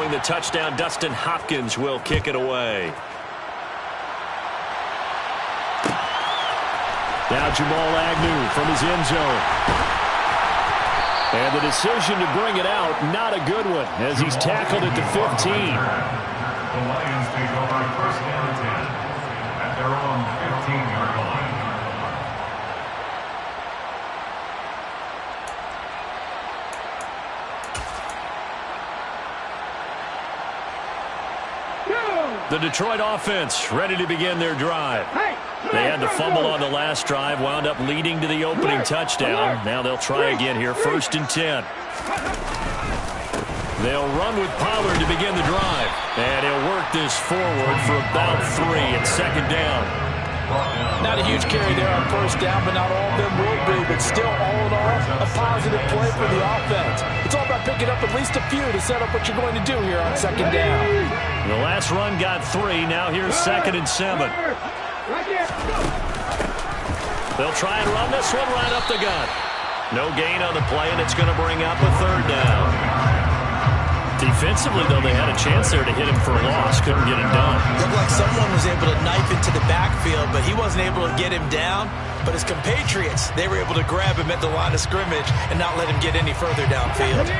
scoring the touchdown. Dustin Hopkins will kick it away. Now Jamal Agnew from his end zone. And the decision to bring it out, not a good one, as he's tackled at the 15. The Lions take over first down 10 at their own 15-yard line. The Detroit offense ready to begin their drive. They had the fumble on the last drive, wound up leading to the opening touchdown. Now they'll try again here, 1st and 10. They'll run with Pollard to begin the drive. And he'll work this forward for about 3 at 2nd down. Not a huge carry there on 1st down, but not all of them will be. But still, all in all, a positive play for the offense. It's all about picking up at least a few to set up what you're going to do here on 2nd down. The last run got 3. Now here's 2nd and 7. They'll try and run this one right up the gut. No gain on the play, and it's going to bring up a 3rd down. Defensively, though, they had a chance there to hit him for a loss. Couldn't get it done. Looked like someone was able to knife into the backfield, but he wasn't able to get him down. But his compatriots, they were able to grab him at the line of scrimmage and not let him get any further downfield.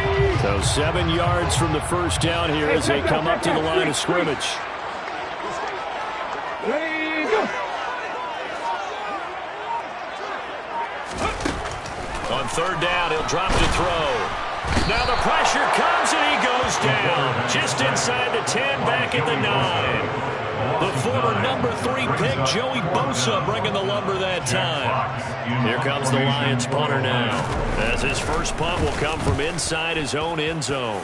So 7 yards from the 1st down here as they come up to the line of scrimmage. On 3rd down, he'll drop to throw. Now the pressure comes and he goes down. Just inside the 10, back at the 9. The former number 3 pick, Joey Bosa, bringing the lumber that time. Here comes the Lions punter now, as his first punt will come from inside his own end zone.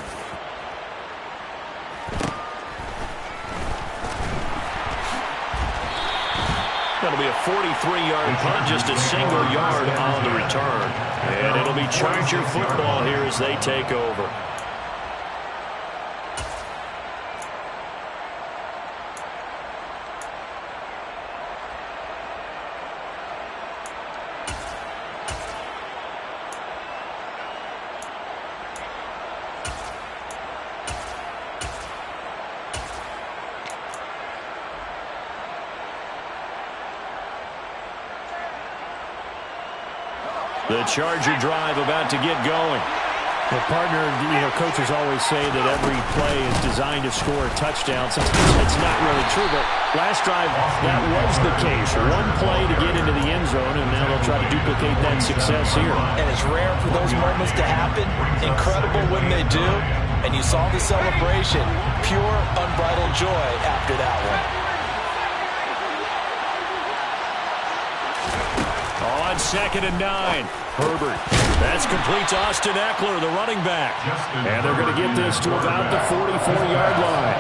That'll be a 43-yard punt, just a single yard on the return. And it'll be Charger football here as they take over. The Charger drive about to get going. The partner, coaches always say that every play is designed to score a touchdown. It's not really true, but last drive, that was the case. One play to get into the end zone, and now they'll try to duplicate that success here. And it's rare for those moments to happen. Incredible when they do. And you saw the celebration. Pure, unbridled joy after that one. On 2nd and 9, Herbert. That's complete to Austin Eckler, the running back. And they're going to get this to about the 44-yard line.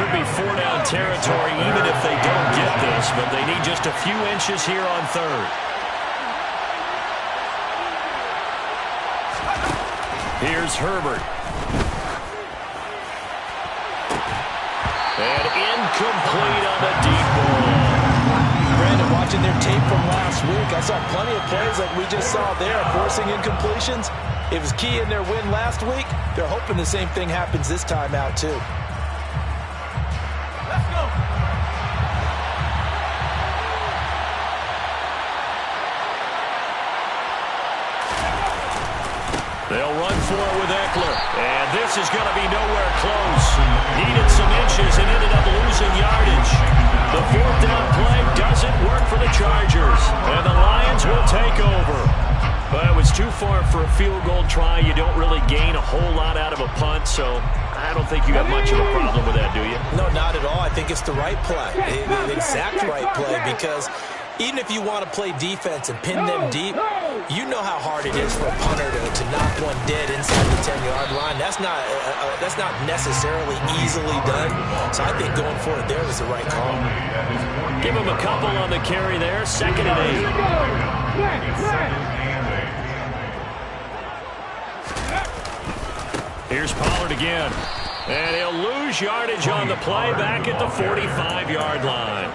Could be 4-down territory even if they don't get this, but they need just a few inches here on 3rd. Here's Herbert. And incomplete on the deep ball. Brandon, watching their tape from last week, I saw plenty of plays like we just saw there, forcing incompletions. It was key in their win last week. They're hoping the same thing happens this time out, too. Let's go. They'll run for it with Eckler. And this is going to be nowhere close. Needed some inches and ended up losing yardage. The 4th down play doesn't work for the Chargers. And the Lions will take over. But it was too far for a field goal try. You don't really gain a whole lot out of a punt, so I don't think you got much of a problem with that, do you? No, not at all. I think it's the right play, the exact right play, because even if you want to play defense and pin them deep, you know how hard it is for a punter to knock one dead inside the 10-yard line. That's not necessarily easily done. So I think going for it there was the right call. Give him a couple on the carry there. 2nd and 8. Here's Pollard again. And he'll lose yardage on the play back at the 45-yard line.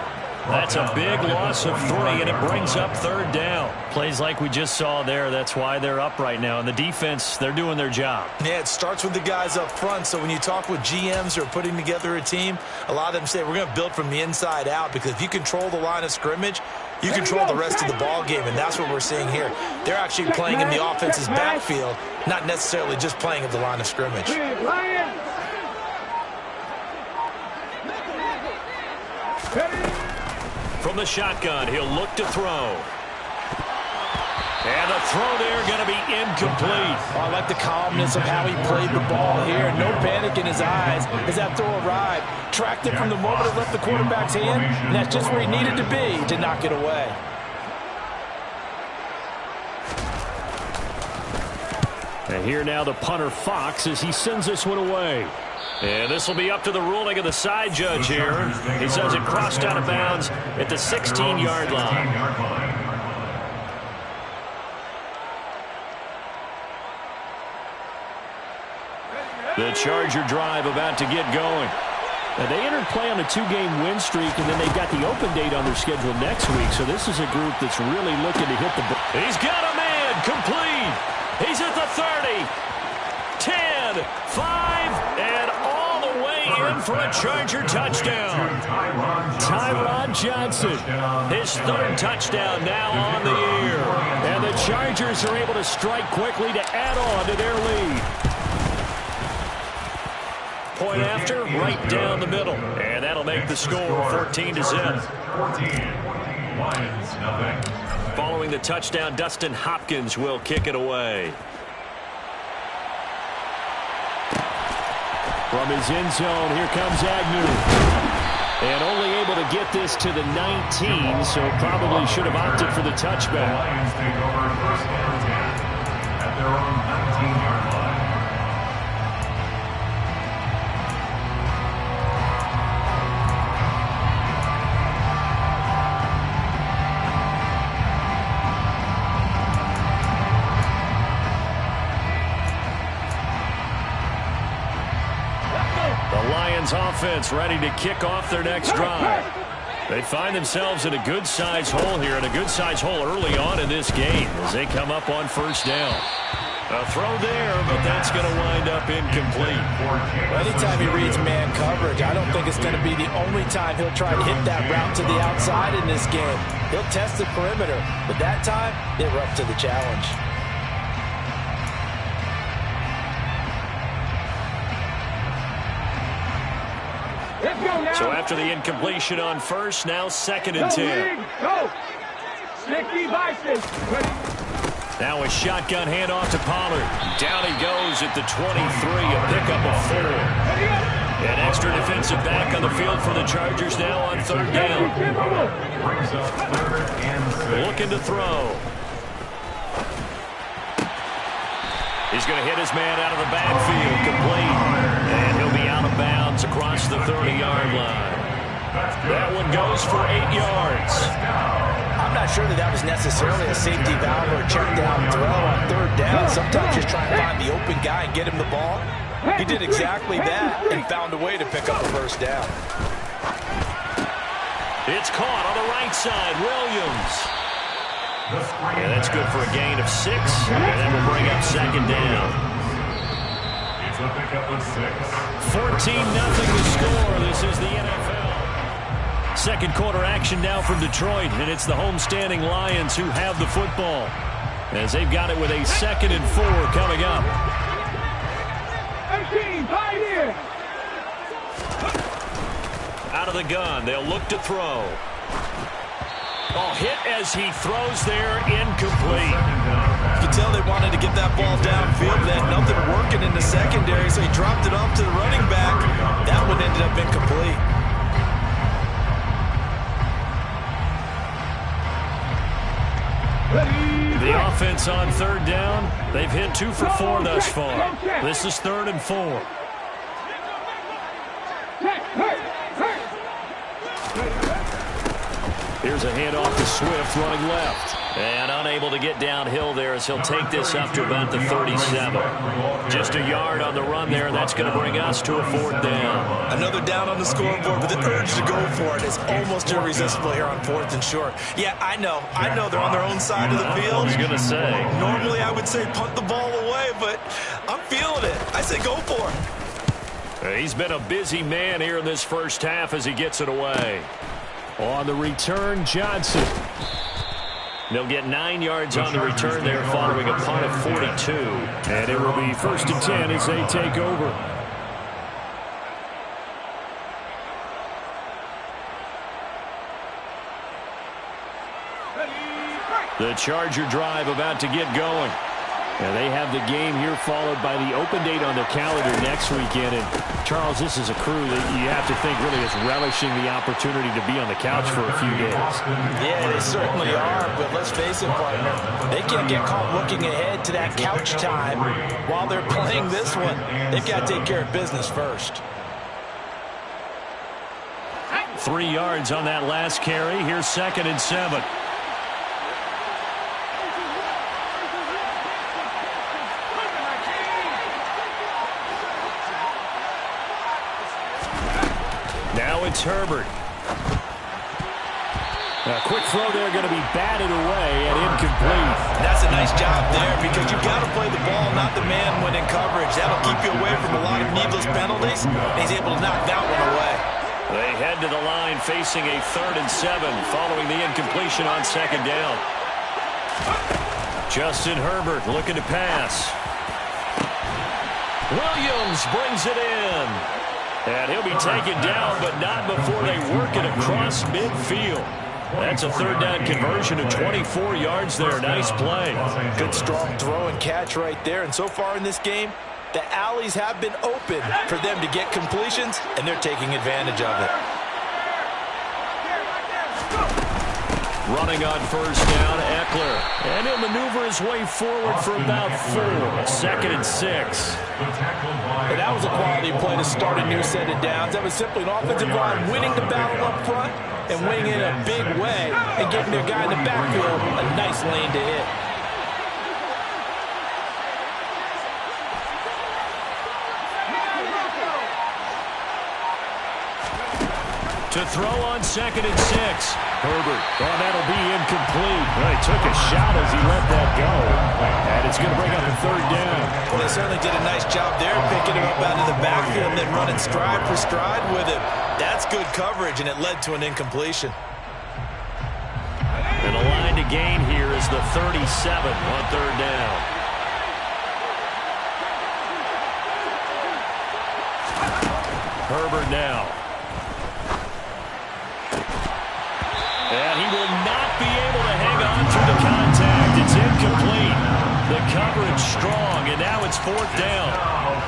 That's a big loss of 3, and it brings up 3rd down. Plays like we just saw there. That's why they're up right now. And the defense, they're doing their job. Yeah, it starts with the guys up front. So when you talk with GMs who are putting together a team, a lot of them say we're going to build from the inside out, because if you control the line of scrimmage, you control the rest of the ball game, and that's what we're seeing here. They're actually playing in the offense's backfield, not necessarily just playing at the line of scrimmage. From the shotgun, he'll look to throw. And the throw there going to be incomplete. I like the calmness of how he played the ball here. No panic in his eyes as that throw arrived. Tracked it from the moment it left the quarterback's hand, and that's just where he needed to be to knock it away. And here now the punter, Fox, as he sends this one away. And this will be up to the ruling of the side judge here. He says it crossed out of bounds at the 16-yard line. The Charger drive about to get going. Now they entered play on a 2-game win streak, and then they've got the open date on their schedule next week. So this is a group that's really looking to hit the ball. He's got a man complete. He's at the 30, 10, 5, and all the way in for a Charger touchdown. Tyrod Johnson. His 3rd touchdown now on the year. And the Chargers are able to strike quickly to add on to their lead. Point after, right down the middle. And that'll make the score 14-0. 14, Lions, nothing. Following the touchdown, Dustin Hopkins will kick it away. From his end zone, here comes Agnew. And only able to get this to the 19, so probably should have opted for the touchback. The Lions take over 1st down 10 at their own 19-yard line. Offense ready to kick off their next drive. They find themselves in a good-sized hole here, and a good-sized hole early on in this game as they come up on 1st down. A throw there, but that's going to wind up incomplete. Well, anytime he reads man coverage, I don't think it's going to be the only time he'll try to hit that route to the outside in this game. He'll test the perimeter, but that time, they were up to the challenge. So after the incompletion on 1st, now 2nd and 10. Go! Sticky Bison! Now a shotgun handoff to Pollard. Down he goes at the 23, a pickup of 4. An extra defensive back on the field for the Chargers now on 3rd down. Brings up 3rd and 6. Looking to throw. He's going to hit his man out of the backfield, complete. And he'll be out of bounds across the 30-yard line. That one goes for 8 yards. I'm not sure that was necessarily a safety valve or a check down throw on 3rd down. Sometimes just trying to find the open guy and get him the ball. He did exactly that and found a way to pick up a 1st down. It's caught on the right side. Williams. Yeah, that's good for a gain of 6, and that will bring up 2nd down. It's a pickup of 6. 14-0 the score. This is the NFL. 2nd quarter action now from Detroit, and it's the homestanding Lions who have the football, as they've got it with a 2nd and 4 coming up. 18, right here. Out of the gun, they'll look to throw. Oh, hit as he throws there, incomplete. You could tell they wanted to get that ball downfield. They had nothing working in the secondary, so he dropped it off to the running back. That one ended up incomplete. The offense on 3rd down, they've hit 2 for 4 thus far. This is 3rd and 4. Here's a handoff to Swift running left. And unable to get downhill there as he'll take this up to about the 37. Just a yard on the run there, and that's going to bring us to a 4th down. Another down on the scoreboard, but the urge to go for it is almost irresistible here on 4th and short. Yeah, I know they're on their own side of the field. I was going to say. Normally I would say punt the ball away, but I'm feeling it. I say go for it. He's been a busy man here in this first half as he gets it away. On the return, Johnson. They'll get 9 yards on the return there following a punt of 42. And it will be 1st and 10 as they take over. The Charger drive about to get going. And they have the game here followed by the open date on their calendar next weekend. And, Charles, this is a crew that you have to think really is relishing the opportunity to be on the couch for a few days. Yeah, they certainly are, but let's face it, partner. They can't get caught looking ahead to that couch time while they're playing this one. They've got to take care of business first. 3 yards on that last carry. Here's 2nd and 7. Now it's Herbert. A quick throw there going to be batted away and incomplete. That's a nice job there because you've got to play the ball, not the man when in coverage. That'll keep you away from a lot of needless penalties. He's able to knock that one away. They head to the line facing a 3rd and 7 following the incompletion on 2nd down. Justin Herbert looking to pass. Williams brings it in. And he'll be taken down, but not before they work it across midfield. That's a 3rd down conversion of 24 yards there. Nice play. Good strong throw and catch right there. And so far in this game, the alleys have been open for them to get completions, and they're taking advantage of it. Running on 1st down, Eckler. And he'll maneuver his way forward for about 4. 2nd and 6. And that was a quality play to start a new set of downs. That was simply an offensive line winning the battle up front and winning in a big way and giving their guy in the backfield a nice lane to hit. To throw on 2nd and 6. Herbert. Oh, that'll be incomplete. Well, he took a shot as he let that go. And it's going to bring up a 3rd down. Well, they certainly did a nice job there, picking him up out of the backfield and then running stride for stride with him. That's good coverage, and it led to an incompletion. And the line to gain here is the 37 on 3rd down. Herbert now. And he will not be able to hang on through the contact. It's incomplete. The coverage strong, and now it's 4th down.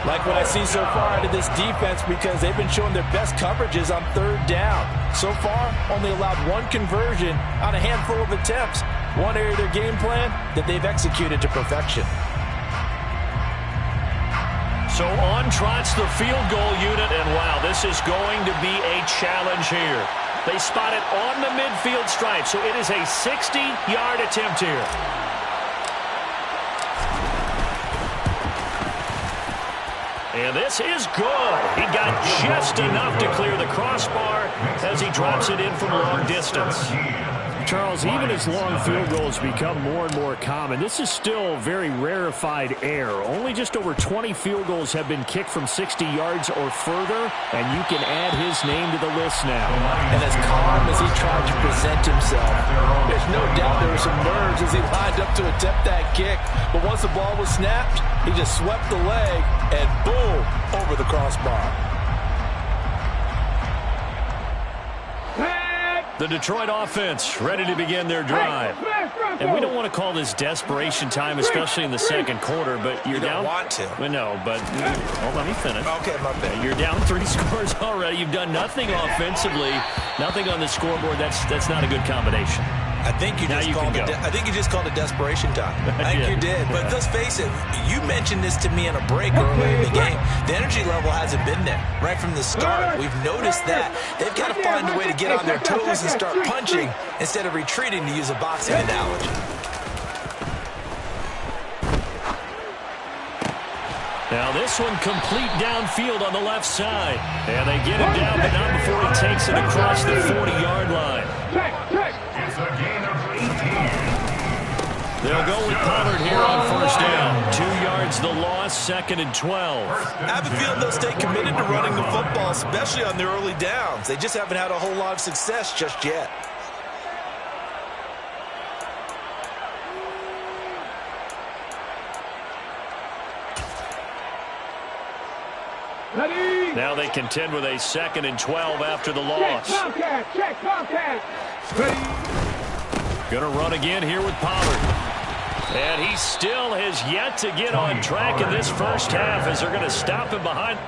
Like what I see so far out of this defense because they've been showing their best coverages on 3rd down. So far, only allowed 1 conversion on a handful of attempts. One area of their game plan that they've executed to perfection. So on trots the field goal unit, and wow, this is going to be a challenge here. They spot it on the midfield stripe, so it is a 60-yard attempt here. And this is good. He got just enough to clear the crossbar as he drops it in from long distance. Charles, even as long field goals become more and more common, this is still very rarefied air. Only just over 20 field goals have been kicked from 60 yards or further, and you can add his name to the list now. And as calm as he tried to present himself, there's no doubt there were some nerves as he lined up to attempt that kick. But once the ball was snapped, he just swept the leg and boom, over the crossbar. The Detroit offense ready to begin their drive. And we don't want to call this desperation time, especially in the 2nd quarter, but you're down. You don't want to. Well, no, but let me finish. Okay, my bad. You're down 3 scores already. You've done nothing offensively, nothing on the scoreboard. That's not a good combination. I think you just called it desperation time. I think you did. But let's face it, you mentioned this to me in a break earlier in the game. The energy level hasn't been there right from the start. We've noticed that. They've got to find a way to get on their toes and start punching instead of retreating, to use a boxing analogy. Now this one complete downfield on the left side. And they get him down, but not before he takes it across the 40-yard line. It's a gain of 18. They'll go with Pollard here on first down. 2 yards the loss, 2nd and 12. I have a feeling they'll stay committed to running the football, especially on their early downs. They just haven't had a whole lot of success just yet. Now they contend with a 2nd and 12 after the loss. Check Tomcat. Ready. Gonna run again here with Pollard. And he still has yet to get on track in this first half as they're going to stop him behind.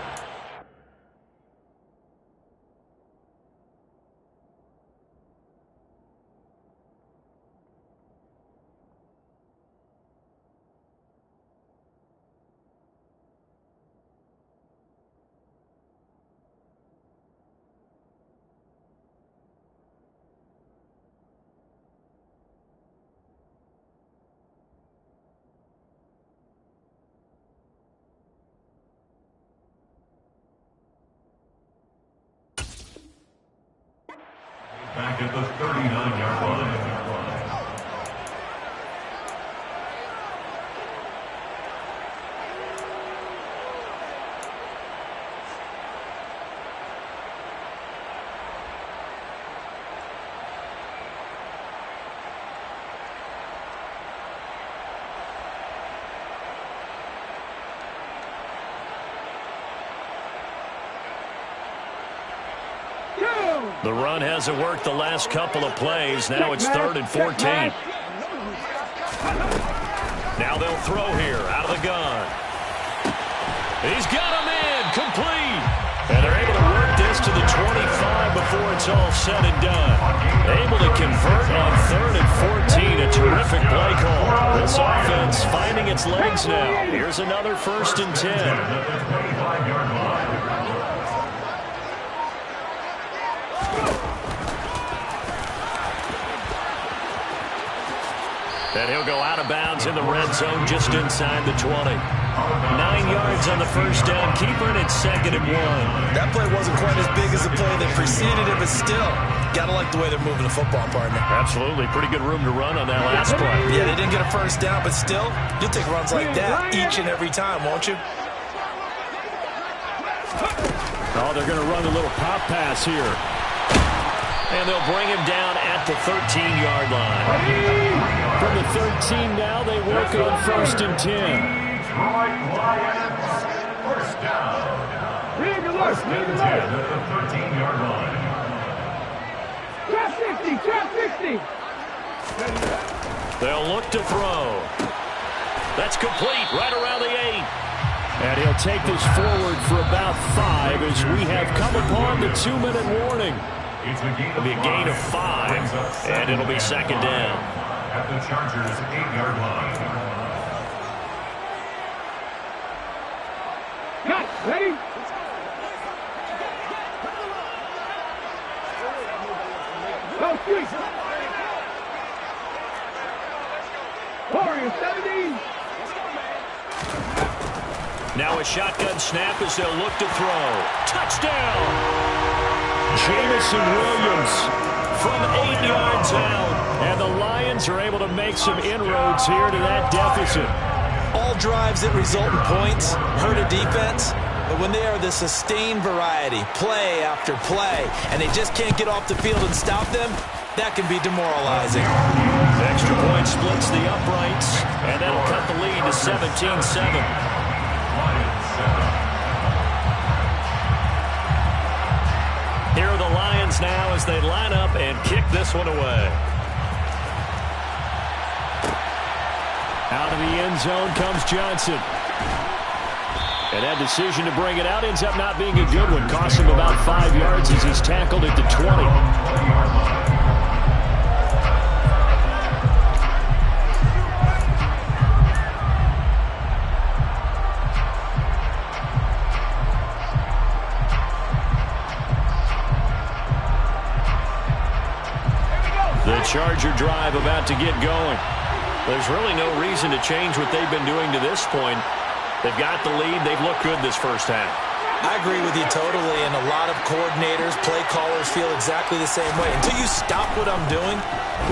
Back at the 39-yard line. The run hasn't worked the last couple of plays. Now it's 3rd and 14. Now they'll throw here out of the gun. He's got him in, complete. And they're able to work this to the 25 before it's all said and done. Able to convert on 3rd and 14. A terrific play call. This offense finding its legs now. Here's another 1st and 10. And he'll go out of bounds in the red zone just inside the 20. 9 yards on the first down. Keeper, and it's 2nd and 1. That play wasn't quite as big as the play that preceded it, but still, gotta like the way they're moving the football, partner. Absolutely. Pretty good room to run on that last play. Yeah, they didn't get a first down, but still, you'll take runs like that each and every time, won't you? Oh, they're going to run a little pop pass here. And they'll bring him down at the 13-yard line. From the 13 now, they work on 1st and 10. Detroit Lions, first down. 1st and 10 at the 13-yard line. Trap 60. They'll look to throw. That's complete right around the 8. And he'll take this forward for about 5 as we have come upon the 2-minute warning. It'll be a gain of 5, and it'll be 2nd down. At the Chargers' 8-yard line. Cut. Ready. Go street. Warriors 17. Now a shotgun snap as they'll look to throw. Touchdown! Jamison Williams from 8 yards out. And the Lions are able to make some inroads here to that deficit. All drives that result in points hurt a defense, but when they are the sustained variety, play after play, and they just can't get off the field and stop them, that can be demoralizing. Extra point splits the uprights, and that'll cut the lead to 17-7. Here are the Lions now as they line up and kick this one away. Out of the end zone comes Johnson. And that decision to bring it out ends up not being a good one. Costs him about 5 yards as he's tackled at the 20. Charger drive about to get going. There's really no reason to change what they've been doing to this point. They've got the lead. They've looked good this first half. I agree with you totally, and a lot of coordinators, play callers feel exactly the same way. Until you stop what I'm doing,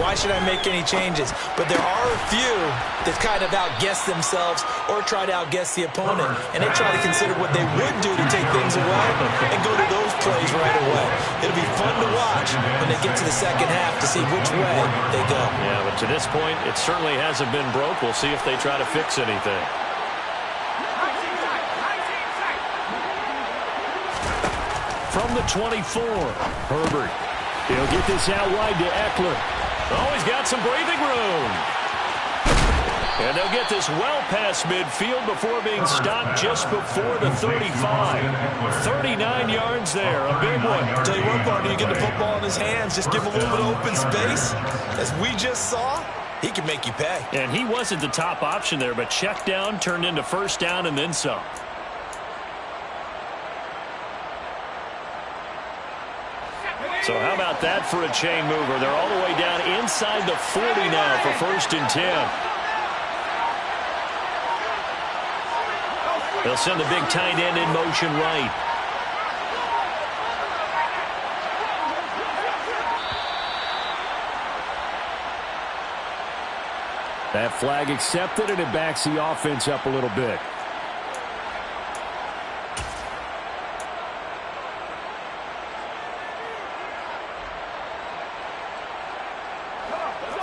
why should I make any changes? But there are a few that kind of outguess themselves or try to outguess the opponent, and they try to consider what they would do to take things away and go to those plays right away. It'll be fun to watch when they get to the second half to see which way they go. Yeah, but to this point, it certainly hasn't been broke. We'll see if they try to fix anything. From the 24, Herbert. He'll get this out wide to Eckler. Oh, he's got some breathing room. And they'll get this well past midfield before being stopped just before the 35. 39 yards there, a big one. Tell you what, partner, you get the football in his hands, just give him a little bit of open space. As we just saw, he can make you pay. And he wasn't the top option there, but check down turned into first down and then some. So how about that for a chain mover? They're all the way down inside the 40 now for 1st and 10. They'll send the big tight end in motion right. That flag accepted, and it backs the offense up a little bit.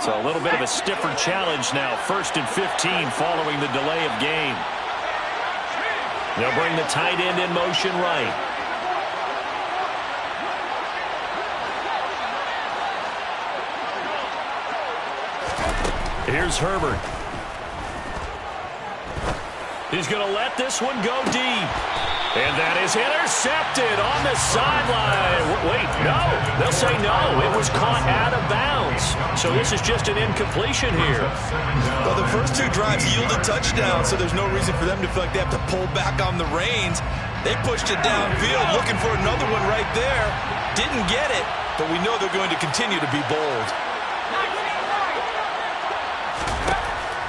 So a little bit of a stiffer challenge now. 1st and 15 following the delay of game. They'll bring the tight end in motion right. Here's Herbert. He's going to let this one go deep. And that is intercepted on the sideline. Wait, no. They'll say no. It was caught out of bounds. So this is just an incompletion here. Well, the first 2 drives yielded touchdowns, so there's no reason for them to feel like they have to pull back on the reins. They pushed it downfield, looking for another one right there. Didn't get it, but we know they're going to continue to be bold.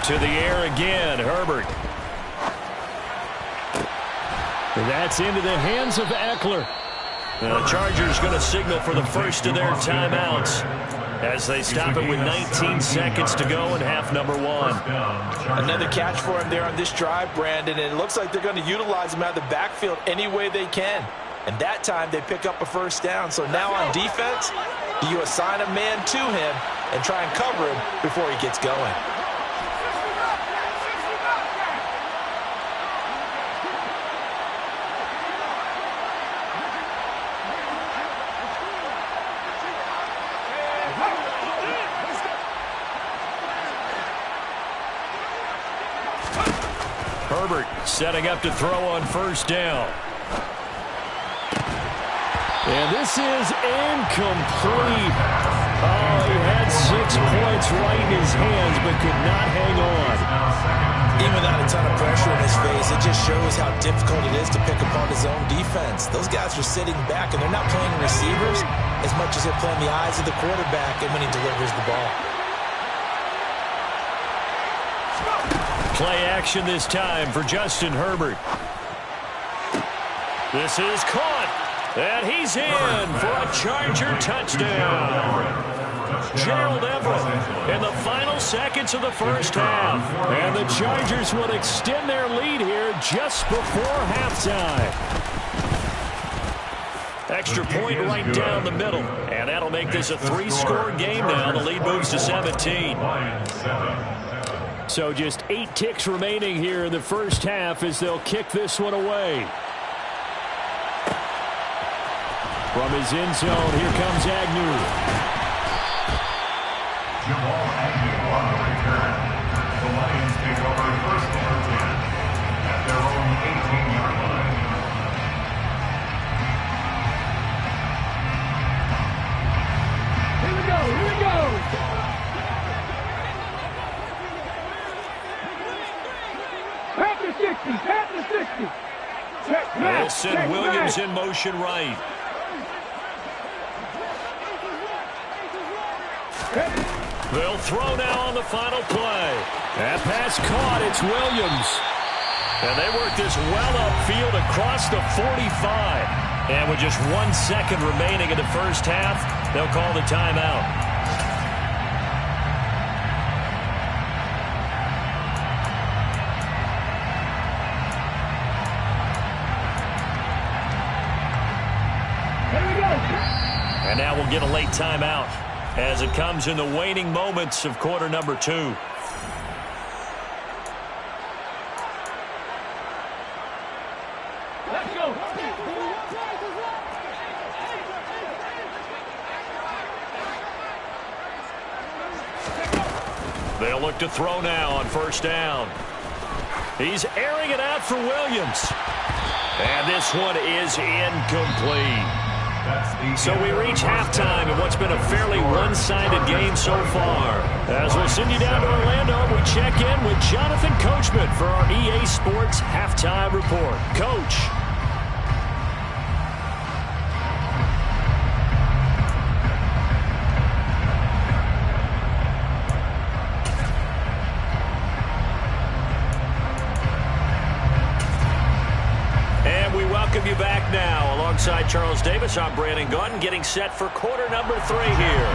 To the air again, Herbert. That's into the hands of Eckler. The Chargers going to signal for the first of their timeouts as they stop it with 19 seconds to go in half number 1. Another catch for him there on this drive, Brandon, and it looks like they're going to utilize him out of the backfield any way they can. And that time they pick up a first down. So now on defense, you assign a man to him and try and cover him before he gets going. Herbert setting up to throw on first down. And this is incomplete. Oh, he had 6 points right in his hands, but could not hang on. Even without a ton of pressure in his face, it just shows how difficult it is to pick apart his own defense. Those guys are sitting back, and they're not playing receivers as much as they're playing the eyes of the quarterback and when he delivers the ball. Play action this time for Justin Herbert. This is caught, and he's in for a Charger touchdown. Gerald Everett in the final seconds of the first half. And the Chargers will extend their lead here just before halftime. Extra point right down the middle. And that'll make this a 3-score game now. The lead moves to 17. So just 8 ticks remaining here in the first half as they'll kick this one away. From his end zone, here comes Agnew. Jamal Agnew on the return. The Lions take over 1st and 10 at their own 18-yard line. Here we go, here we go. Pat the 60, pat the 60. Check, They'll send Williams in motion right. Ready? They'll throw now on the final play. That pass caught. It's Williams. And they work this well upfield across the 45. And with just 1 second remaining in the first half, they'll call the timeout. And now we'll get a late timeout as it comes in the waning moments of quarter number 2. Let's go. They'll look to throw now on first down. He's airing it out for Williams. And this one is incomplete. So we reach halftime in what's been a fairly one-sided game so far. As we'll send you down to Orlando, we check in with Jonathan Coachman for our EA Sports Halftime Report. Coach. Welcome you back now. Alongside Charles Davis, I'm Brandon Gaudin, getting set for quarter number 3 here.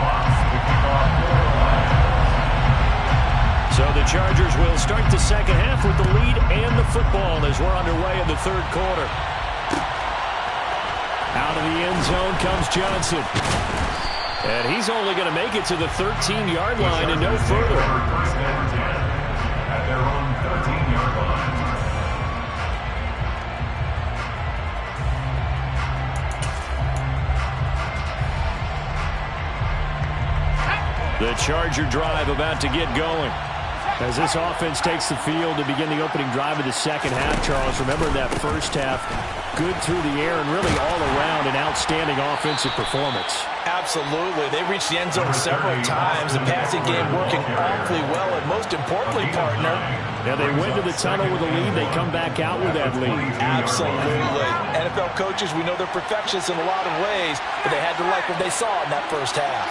So the Chargers will start the second half with the lead and the football as we're underway in the third quarter. Out of the end zone comes Johnson. And he's only going to make it to the 13-yard line and no further. At their own 13-yard line. The Charger drive about to get going. As this offense takes the field to begin the opening drive of the second half, Charles, remember that first half, good through the air and really all around an outstanding offensive performance. Absolutely. They reached the end zone several times. The passing game working awfully well, and most importantly, partner. Yeah, they went to the tunnel with a lead. They come back out with that lead. Absolutely. NFL coaches, we know they're perfectionists in a lot of ways, but they had to like what they saw in that first half.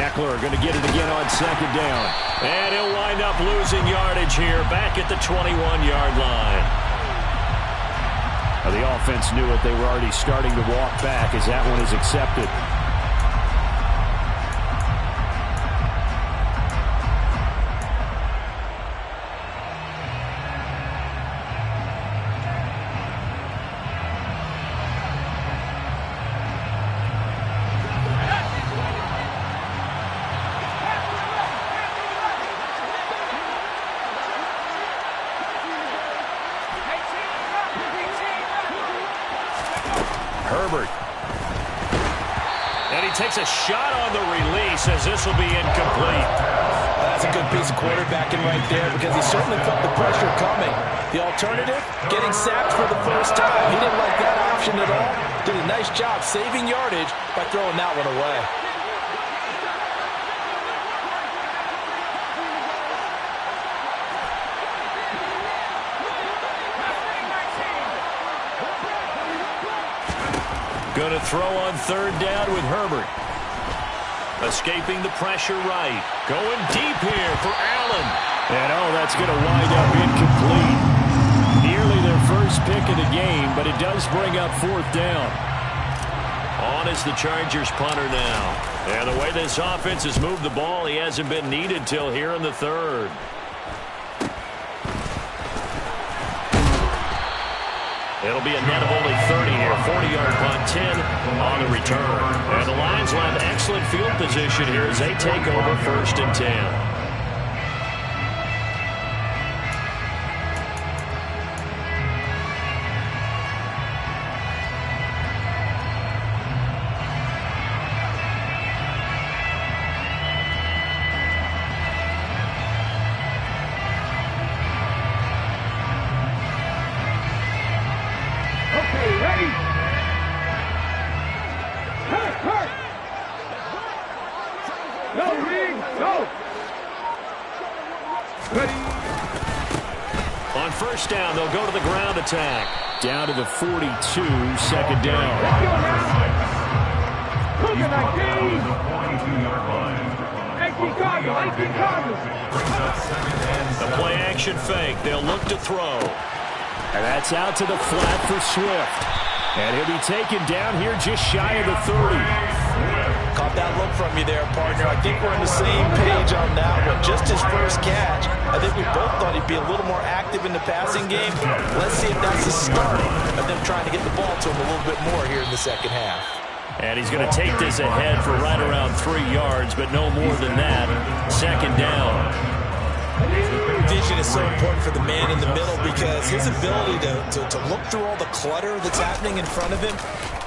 Eckler going to get it again on second down. And he'll wind up losing yardage here back at the 21-yard line. Now, the offense knew it. They were already starting to walk back as that one is accepted. Herbert. And he takes a shot on the release as this will be incomplete. That's a good piece of quarterbacking right there because he certainly felt the pressure coming. The alternative, getting sacked for the first time. He didn't like that option at all. Did a nice job saving yardage by throwing that one away. Going to throw on third down with Herbert. Escaping the pressure right. Going deep here for Allen. And that's going to wind up incomplete. Nearly their first pick of the game, but it does bring up fourth down. On is the Chargers punter now. And the way this offense has moved the ball, he hasn't been needed till here in the third. It'll be a net of only 30 here. 40-yard punt, 10 on the return. And the Lions will have excellent field position here as they take over first and 10. first down. They'll go to the ground attack. Down to the 42, second down. Cooking like these. The 42-yard line. 18 Cardinals, 18 Cardinals. Brings up second and The 7. play action fake. They'll look to throw. And that's out to the flat for Swift. And he'll be taken down here just shy of the 30. Caught that look from you there, partner. I think we're on the same page on that one. Just his first catch. I think we both thought he'd be a little more active in the passing game. Let's see if that's the start of them trying to get the ball to him a little bit more here in the second half. And he's going to take this ahead for right around 3 yards, but no more than that. Second down. Vision is so important for the man in the middle because his ability to look through all the clutter that's happening in front of him,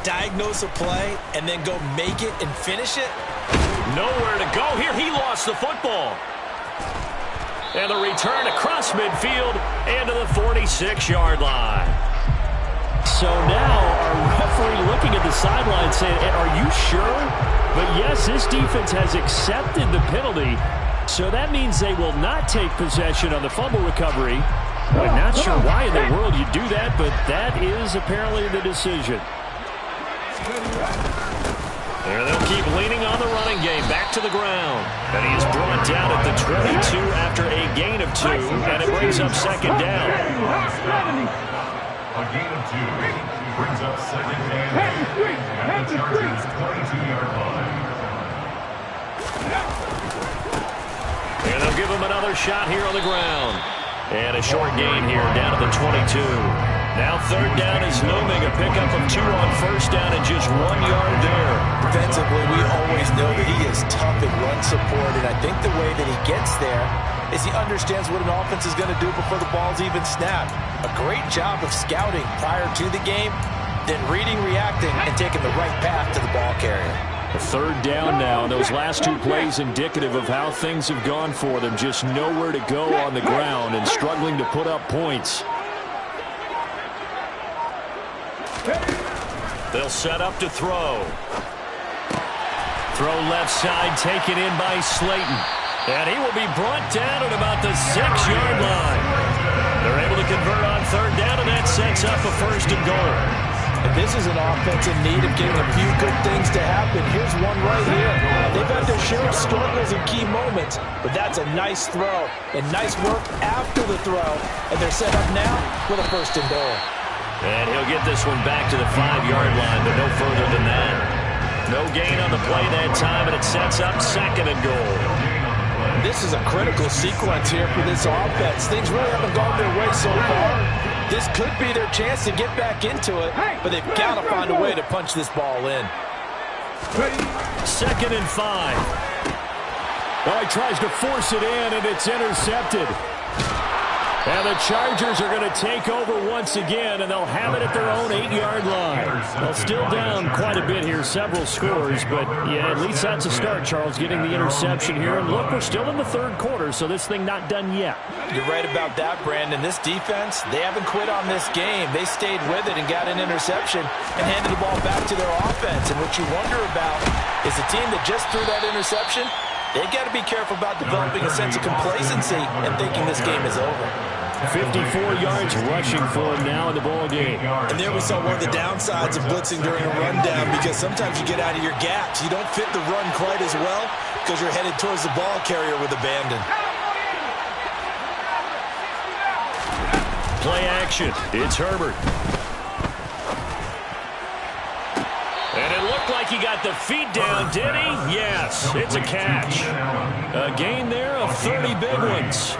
diagnose a play, and then go make it and finish it. Nowhere to go here. He lost the football. And the return across midfield and to the 46-yard line. So now our referee looking at the sideline saying, are you sure? But yes, this defense has accepted the penalty. So that means they will not take possession on the fumble recovery. I'm not sure why in the world you do that, but that is apparently the decision. There they'll keep leaning on the running game. Back to the ground. And he is brought down at the 22 after a gain of 2. And it brings up second down. A gain of 2 brings up second and 8 at the Chargers' 22-yard line. And they'll give him another shot here on the ground. And a short gain here down to the 22. Now third down is looming. A pickup of 2 on first down and just 1 yard there. Defensively, we always know that he is tough in run support, and I think the way that he gets there is he understands what an offense is going to do before the ball's even snapped. A great job of scouting prior to the game, then reading, reacting, and taking the right path to the ball carrier. A third down now. Those last 2 plays indicative of how things have gone for them. Just nowhere to go on the ground and struggling to put up points. They'll set up to throw. Throw left side, taken in by Slayton. And he will be brought down at about the 6-yard line. They're able to convert on third down, and that sets up a first and goal. And this is an offense in need of getting a few good things to happen. Here's one right here. They've had their share of struggles in key moments, but that's a nice throw and nice work after the throw. And they're set up now with a first and goal. And he'll get this one back to the 5-yard line, but no further than that. No gain on the play that time, and it sets up second and goal. This is a critical sequence here for this offense. Things really haven't gone their way so far. This could be their chance to get back into it, but they've got to find a way to punch this ball in. Second and 5. Well, he tries to force it in, and it's intercepted. And the Chargers are going to take over once again, and they'll have it at their own 8-yard line. Well, still down quite a bit here, several scores, but yeah, at least that's a start, Charles, getting the interception here. And look, we're still in the third quarter, so this thing not done yet. You're right about that, Brandon. This defense, they haven't quit on this game. They stayed with it and got an interception and handed the ball back to their offense. And what you wonder about is the team that just threw that interception, they've got to be careful about developing a sense of complacency and thinking this game is over. 54 yards rushing for him now in the ball game. And there we saw one of the downsides of blitzing during a rundown, because sometimes you get out of your gaps. You don't fit the run quite as well because you're headed towards the ball carrier with abandon. Play action. It's Herbert. And it looked like he got the feet down, did he? Yes, it's a catch. A gain there of 30 big ones.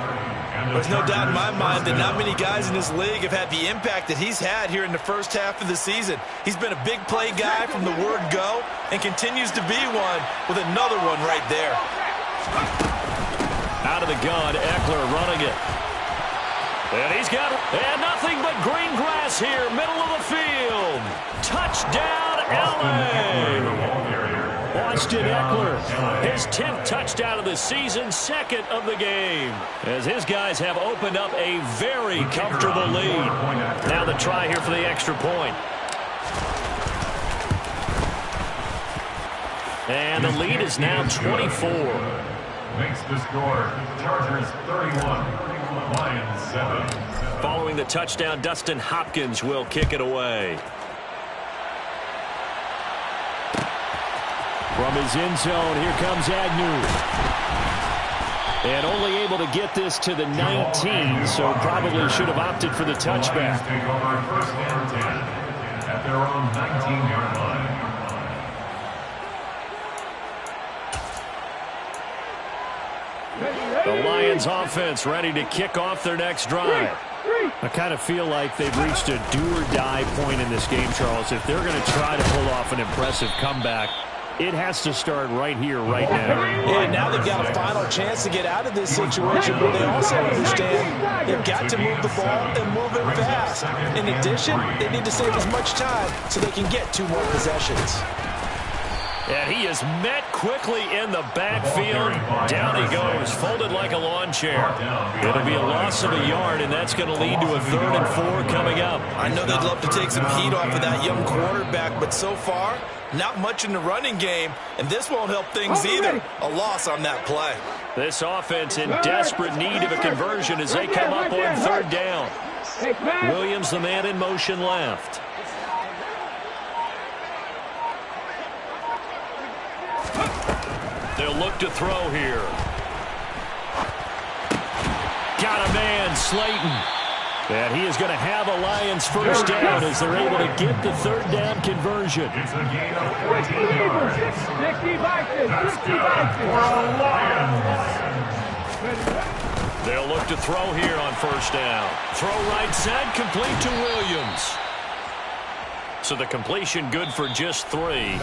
There's no doubt in my mind that not many guys in this league have had the impact that he's had here in the first half of the season. He's been a big play guy from the word go and continues to be one with another one right there. Out of the gun, Eckler running it. And he's got nothing but green grass here, middle of the field. Touchdown, L.A. Austin Eckler, his 10th touchdown of the season, second of the game, as his guys have opened up a very comfortable lead. Now the try here for the extra point. And the lead is now 24. Makes the score Chargers 31, Lions 7. Following the touchdown, Dustin Hopkins will kick it away. From his end zone, here comes Agnew. And only able to get this to the 19, so probably should have opted for the touchback. Take over first and 10 at their own 19-yard line. The Lions offense ready to kick off their next drive. I kind of feel like they've reached a do-or-die point in this game, Charles. If they're going to try to pull off an impressive comeback, it has to start right here, right now. Yeah, now they've got a final chance to get out of this situation, but they also understand they've got to move the ball and move it fast. In addition, they need to save as much time so they can get 2 more possessions. And he is met quickly in the backfield. Down he goes, folded like a lawn chair. It'll be a loss of a yard, and that's going to lead to a 3rd and 4 coming up. I know they'd love to take some heat off of that young quarterback, but so far, not much in the running game, and this won't help things either. A loss on that play. This offense in desperate need of a conversion as they come up on 3rd down. Williams, the man in motion left. They'll look to throw here. Got a man, Slayton. And he is going to have a Lions first down as they're able to get the 3rd down conversion. It's a gain of 14 yards. Touchdown for the Lions. They'll look to throw here on 1st down. Throw right side, complete to Williams. So the completion good for just 3.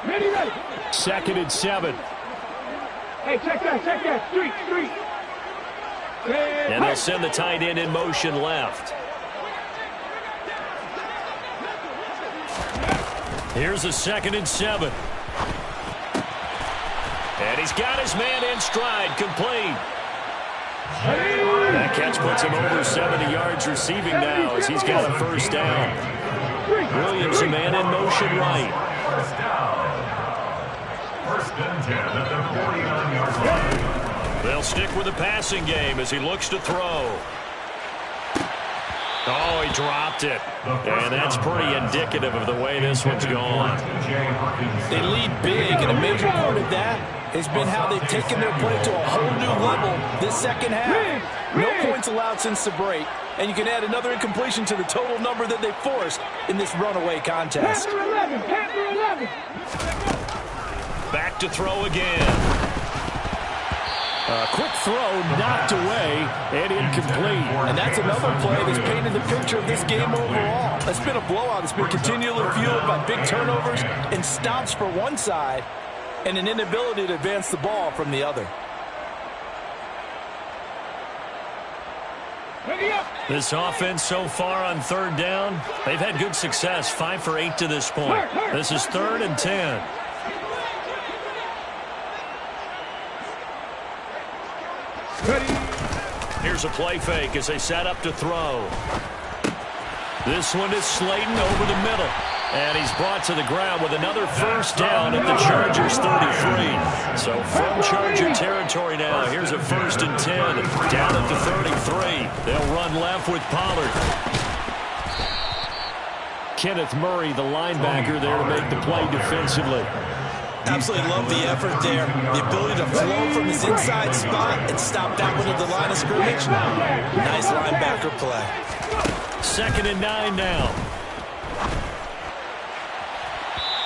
Ready. 2nd and 7. Hey, check that. Street. And they'll send the tight end in motion left. Here's a 2nd and 7. And he's got his man in stride, complete. That catch puts him over 70 yards receiving now as he's got a 1st down. Williams, a man in motion right. 1st down. 1st and 10 at the 49-yard line. They'll stick with the passing game as he looks to throw. Oh, he dropped it. And that's pretty indicative of the way this one's gone. They lead big, and a major part of that has been how they've taken their play to a whole new level this 2nd half. No points allowed since the break, and you can add another incompletion to the total number that they forced in this runaway contest. Panther 11. Back to throw again. A quick throw knocked away and incomplete. And that's another play that's painted the picture of this game overall. It's been a blowout. It's been continually fueled by big turnovers and stops for one side and an inability to advance the ball from the other. This offense so far on 3rd down, they've had good success, 5 for 8 to this point. This is 3rd and 10. Here's a play fake as they set up to throw. This one is Slayton over the middle. And he's brought to the ground with another 1st down at the Chargers 33. So from Charger territory now, here's a 1st and 10 down at the 33. They'll run left with Pollard. Kenneth Murray, the linebacker, there to make the play defensively. Absolutely love the effort there. The ability to flow from his inside spot and stop that one at the line of scrimmage. Nice linebacker play. 2nd and 9 now.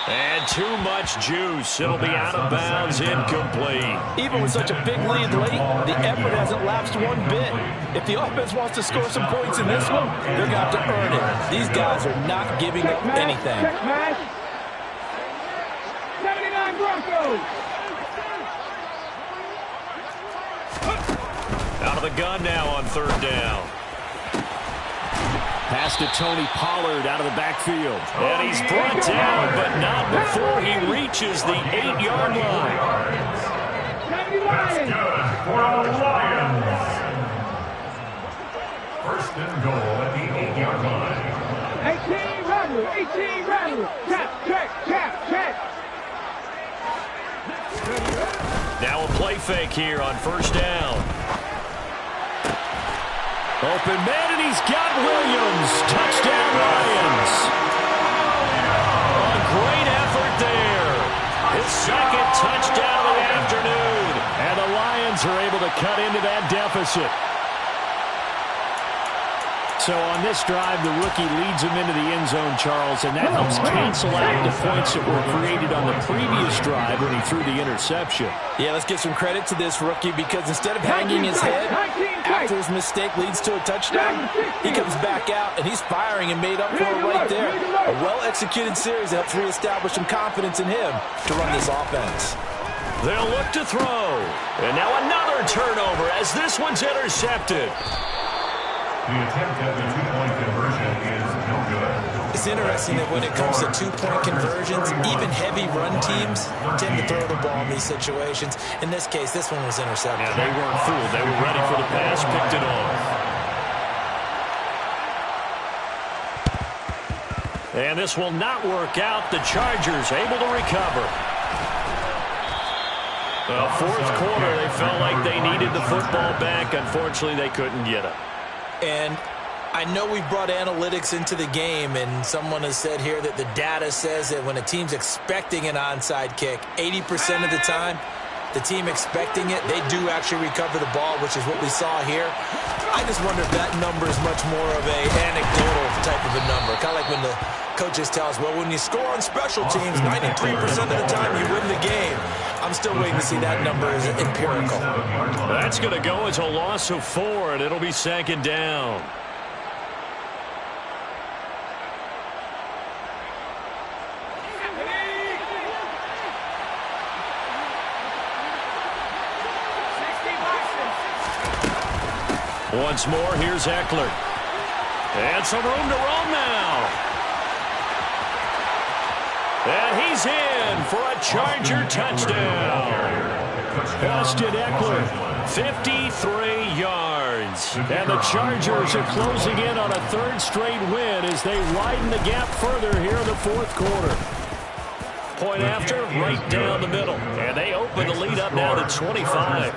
And too much juice. It'll be out of bounds, incomplete. Even with such a big lead late, the effort hasn't lapsed one bit. If the offense wants to score some points in this one, they're going to have to earn it. These guys are not giving up anything. 79 Broncos. Out of the gun now on 3rd down. Pass to Tony Pollard out of the backfield. And he's brought down, but not before he reaches the 8-yard line. That's good for the Lions. 1st and goal at the 8-yard 19, Rattler. Check. Now a play fake here on first down. Open man, and he's got Williams. Touchdown, Lions. A great effort there. His second touchdown of the afternoon. And the Lions are able to cut into that deficit. So on this drive, the rookie leads him into the end zone, Charles, and that helps cancel out the points that were created on the previous drive when he threw the interception. Yeah, let's give some credit to this rookie because instead of hanging his head after his mistake leads to a touchdown, he comes back out and he's firing and made up for it right there. A well-executed series helps reestablish some confidence in him to run this offense. They'll look to throw. And now another turnover as this one's intercepted. The attempt at the two-point conversion is no good. It's interesting that when it comes to two-point conversions, even heavy run teams tend to throw the ball in these situations. In this case, this one was intercepted. Yeah, they weren't fooled. They were ready for the pass, picked it off. And this will not work out. The Chargers able to recover. Well, fourth quarter, they felt like they needed the football back. Unfortunately, they couldn't get it. And I know we brought analytics into the game, and someone has said here that the data says that when a team's expecting an onside kick, 80% of the time, the team expecting it, they do actually recover the ball, which is what we saw here. I just wonder if that number is much more of a anecdotal type of a number. Kind of like when the coaches tell us, well, when you score on special teams, 93% of the time you win the game. I'm still waiting to see that number as empirical. That's going to go as a loss of 4, and it'll be second down. Once more, here's Eckler. And some room to roam now. And he's in for a Charger touchdown. Austin Eckler, 53 yards. and the Chargers are closing in on a third straight win as they widen the gap further here in the fourth quarter. Point after, right down the middle. And they open the lead up now to 25.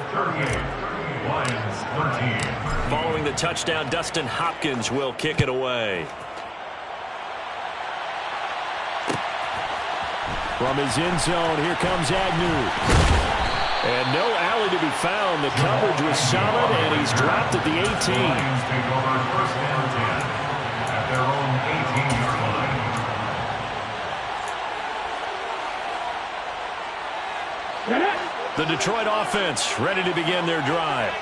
Following the touchdown, Dustin Hopkins will kick it away. From his end zone, here comes Agnew. And no alley to be found. The coverage was solid, and he's dropped at the 18. Lions take over first down 10 at their own 18-yard line. The Detroit offense ready to begin their drive.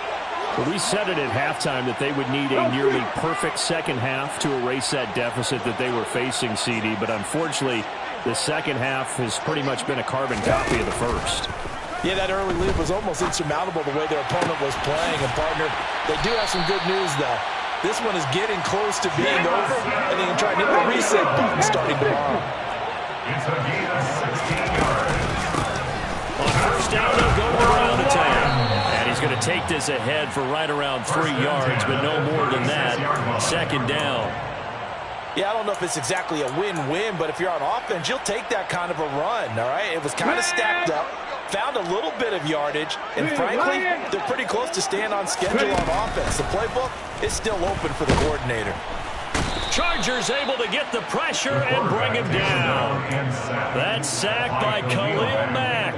Well, we said it at halftime that they would need a nearly perfect second half to erase that deficit that they were facing, CD. But unfortunately, the second half has pretty much been a carbon copy of the first. Yeah, that early lead was almost insurmountable the way their opponent was playing. And, partner, they do have some good news, though. This one is getting close to being over, and they can try and hit the reset button starting tomorrow. It's a gain of 16 yards. On first down, they'll go around the town. And he's going to take this ahead for right around 3 yards, but no more than that. Second down. Yeah, I don't know if it's exactly a win-win, but if you're on offense, you'll take that kind of a run, all right? It was kind of stacked up, found a little bit of yardage, and frankly, they're pretty close to staying on schedule on offense. The playbook is still open for the coordinator. Chargers able to get the pressure and bring him down. That sack by Khalil Mack.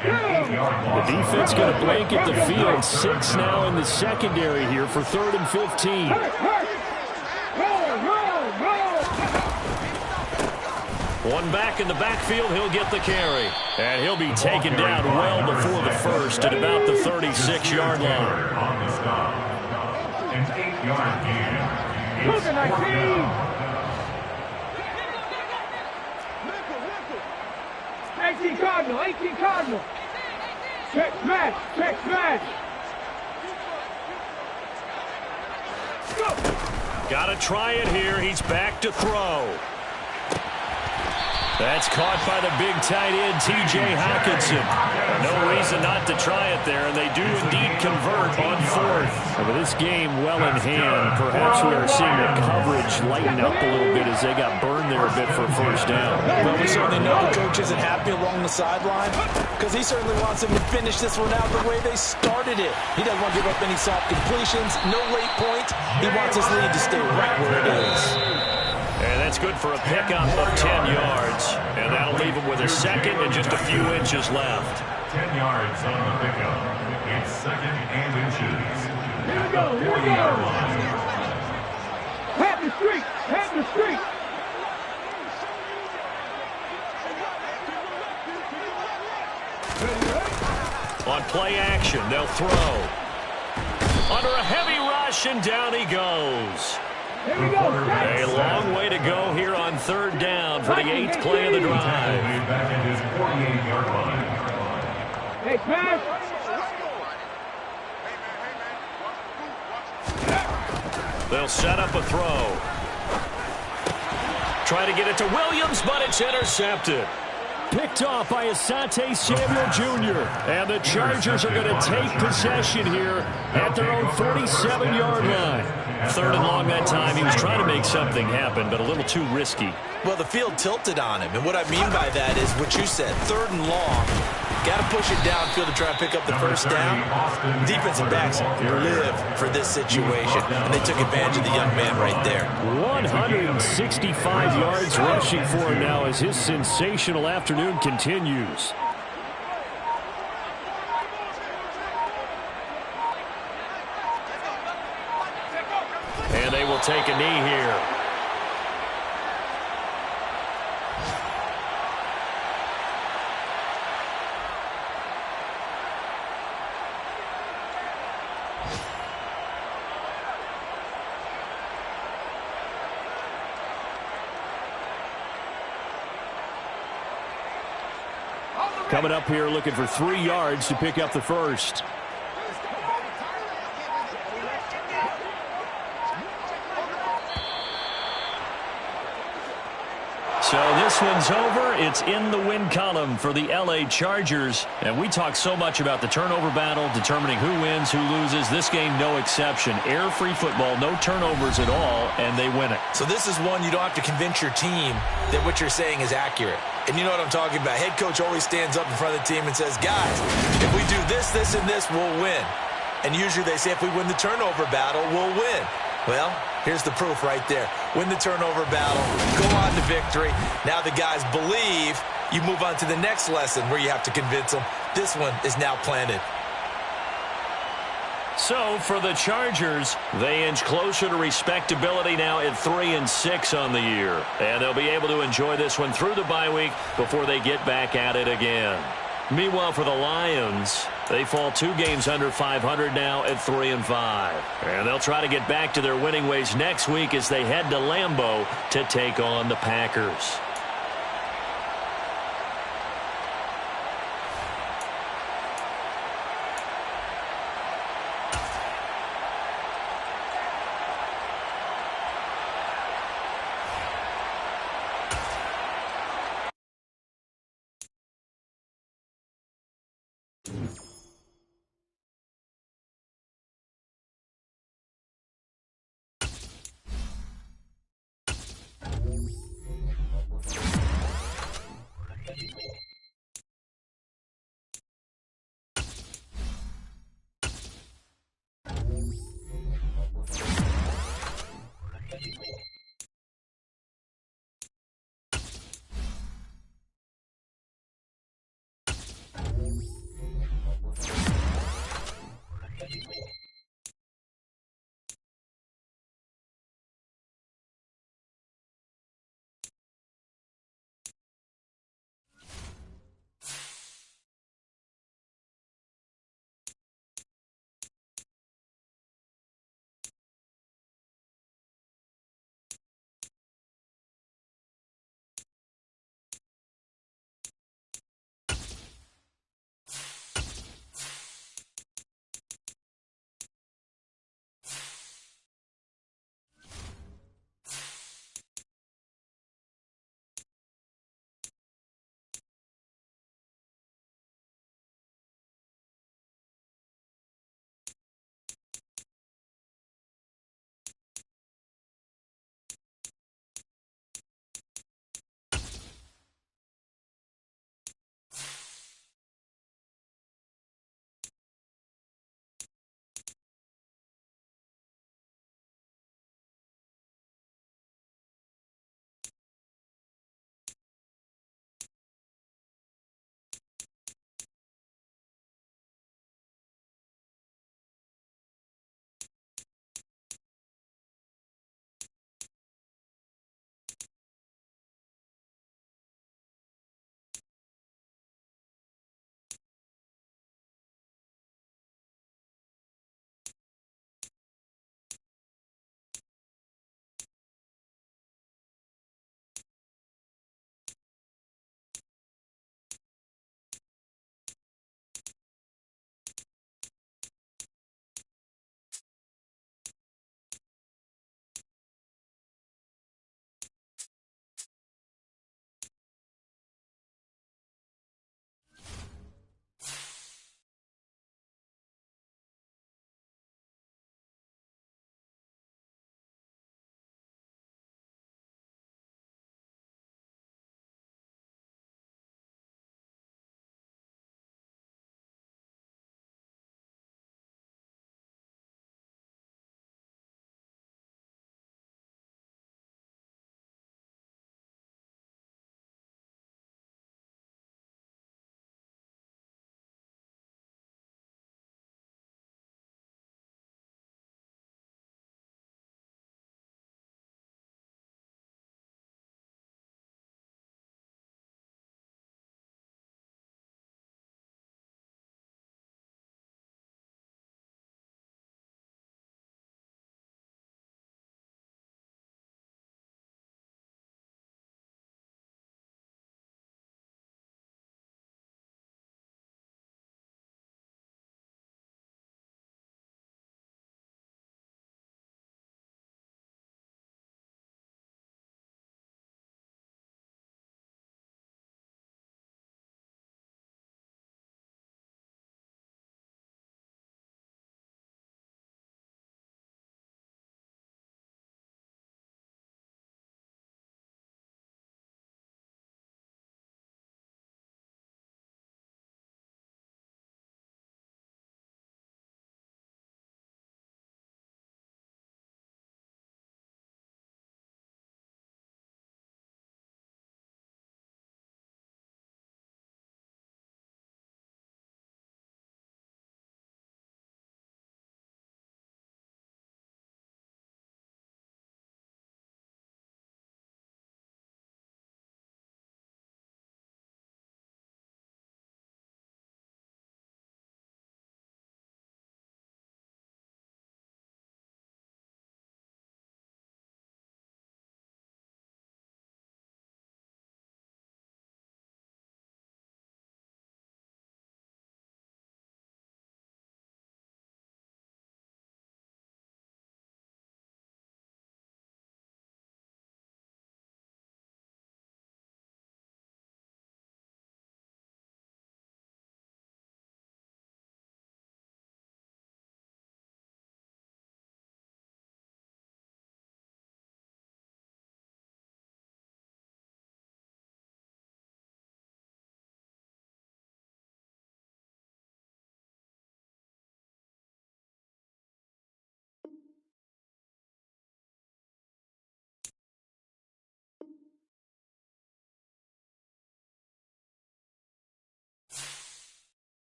The defense going to blanket the field. 6 now in the secondary here for 3rd and 15. One back in the backfield, he'll get the carry. And he'll be taken down well before the first at about the 36-yard line. On the stop. An 8-yard gain. It's 4th down. 18 Cardinal. Check smash. Got to try it here. He's back to throw. That's caught by the big tight end, T.J. Hockenson. No reason not to try it there, and they do indeed convert on fourth. With this game well in hand, perhaps we are seeing the coverage lighten up a little bit as they got burned there a bit for a first down. Well, we certainly know the coach isn't happy along the sideline because he certainly wants them to finish this one out the way they started it. He doesn't want to give up any soft completions, no late points. He wants his lead to stay right where it is. And that's good for a pickup of 10 yards. And that'll leave him with a second and just a few inches left. 10 yards on the pickup. It's second and inches. Here we go. Here we go. Pat the street. Pat the street. On play action, they'll throw. Under a heavy rush, and down he goes. Here we go. A long way to go here on third down for the 8th play of the drive. Back at his 48-yard line. Hey, pass. They'll set up a throw. Try to get it to Williams, but it's intercepted. Picked off by Asante Samuel Jr. And the Chargers are going to take possession here at their own 47-yard line. Third and long that time. He was trying to make something happen, but a little too risky. Well, the field tilted on him, and what I mean by that is what you said, third and long. Got to push it downfield to try to pick up the first down. Defensive backs live for this situation, and they took advantage of the young man right there. 165 yards rushing for him now as his sensational afternoon continues. And they will take a knee here. Coming up here looking for 3 yards to pick up the first. So this one's over. It's in the win column for the L.A. Chargers. And we talk so much about the turnover battle, determining who wins, who loses. This game, no exception. Air-free football, no turnovers at all, and they win it. So this is one you don't have to convince your team that what you're saying is accurate. And you know what I'm talking about. Head coach always stands up in front of the team and says, guys, if we do this, this, and this, we'll win. And usually they say if we win the turnover battle, we'll win. Well, here's the proof right there. Win the turnover battle, go on to victory. Now the guys believe. You move on to the next lesson where you have to convince them. This one is now planted. So for the Chargers, they inch closer to respectability now at 3-6 on the year. And they'll be able to enjoy this one through the bye week before they get back at it again. Meanwhile, for the Lions, they fall 2 games under 500 now at 3-5. And they'll try to get back to their winning ways next week as they head to Lambeau to take on the Packers.